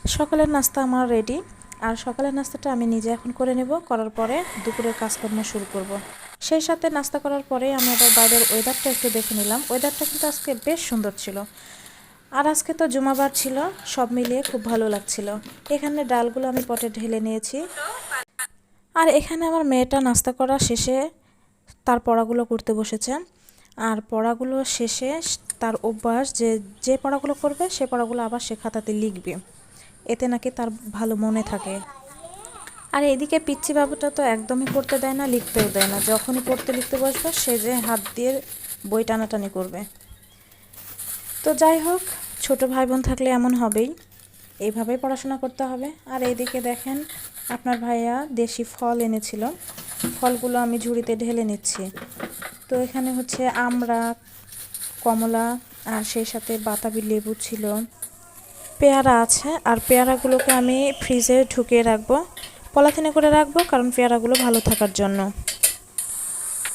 সকালের নাস্তা আমার রেডি। আর সকালের নাস্তাটা আমি নিজে এখন করে নেব, করার পরে দুপুরের কাজকর্ম শুরু করব। সেই সাথে নাস্তা করার পরে আমি আবার বাইরের ওয়েদারটা একটু দেখে নিলাম। ওয়েদারটা কিন্তু আজকে বেশ সুন্দর ছিল। আর আজকে তো জুমাবার ছিল, সব মিলিয়ে খুব ভালো লাগছিল। এখানে ডালগুলো আমি পটে ঢেলে নিয়েছি। আর এখানে আমার মেয়েটা নাস্তা করা শেষে তার পড়াগুলো করতে বসেছে। আর পড়াগুলো শেষে তার অভ্যাস যে যে পড়াগুলো করবে সে পড়াগুলো আবার সে খাতাতে লিখবে, এতে নাকি তার ভালো মনে থাকে। আর এদিকে পিচ্চি বাবুটা তো একদমই পড়তে দেয় না, লিখতেও দেয় না। যখনই পড়তে লিখতে বসবে সে যে হাত দিয়ে বই টানাটানি করবে। তো যাই হোক, ছোট ভাই বোন থাকলে এমন হবেই, এইভাবেই পড়াশোনা করতে হবে। আর এইদিকে দেখেন আপনার ভাইয়া দেশি ফল এনেছিল, ফলগুলো আমি ঝুড়িতে ঢেলে নিচ্ছি। তো এখানে হচ্ছে আমড়া, কমলা, আর সেই সাথে বাতাবি লেবু ছিল, পেয়ারা আছে। আর পেয়ারাগুলোকে আমি ফ্রিজে ঢুকিয়ে রাখবো, পলিথিনে করে রাখবো, কারণ পেয়ারাগুলো ভালো থাকার জন্য।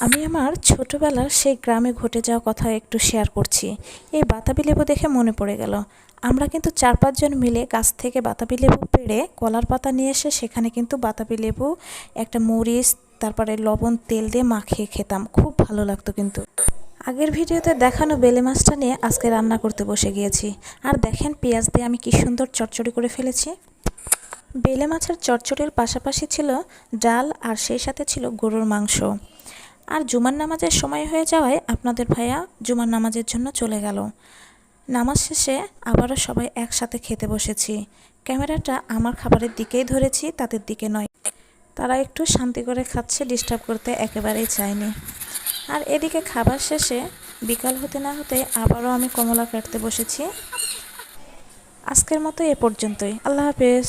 আমি আমার ছোটবেলার সেই গ্রামে ঘটে যাওয়া কথা একটু শেয়ার করছি। এই বাতাবি লেবু দেখে মনে পড়ে গেল, আমরা কিন্তু 4-5 জন মিলে গাছ থেকে বাতাবি লেবু পেড়ে কলার পাতা নিয়ে এসে সেখানে কিন্তু বাতাবি লেবু, একটা মরিচ, তারপরে লবণ, তেল দিয়ে মাখিয়ে খেতাম। খুব ভালো লাগতো কিন্তু। আগের ভিডিওতে দেখানো বেলে মাছটা নিয়ে আজকে রান্না করতে বসে গিয়েছি। আর দেখেন পেঁয়াজ দিয়ে আমি কি সুন্দর চচ্চড়ি করে ফেলেছি। বেলে মাছের চচ্চড়ির পাশাপাশি ছিল ডাল, আর সেই সাথে ছিল গরুর মাংস। আর জুমার নামাজের সময় হয়ে যাওয়ায় আপনাদের ভাইয়া জুমার নামাজের জন্য চলে গেল। নামাজ শেষে আবারও সবাই একসাথে খেতে বসেছি। ক্যামেরাটা আমার খাবারের দিকেই ধরেছি, তাদের দিকে নয়। তারা একটু শান্তি করে খাচ্ছে, ডিস্টার্ব করতে একেবারেই চায়নি। আর এদিকে খাবার শেষে বিকাল হতে না হতে আবারও আমি কমলা কাটতে বসেছি। আজকের মতো এ পর্যন্তই। আল্লাহ হাফেজ।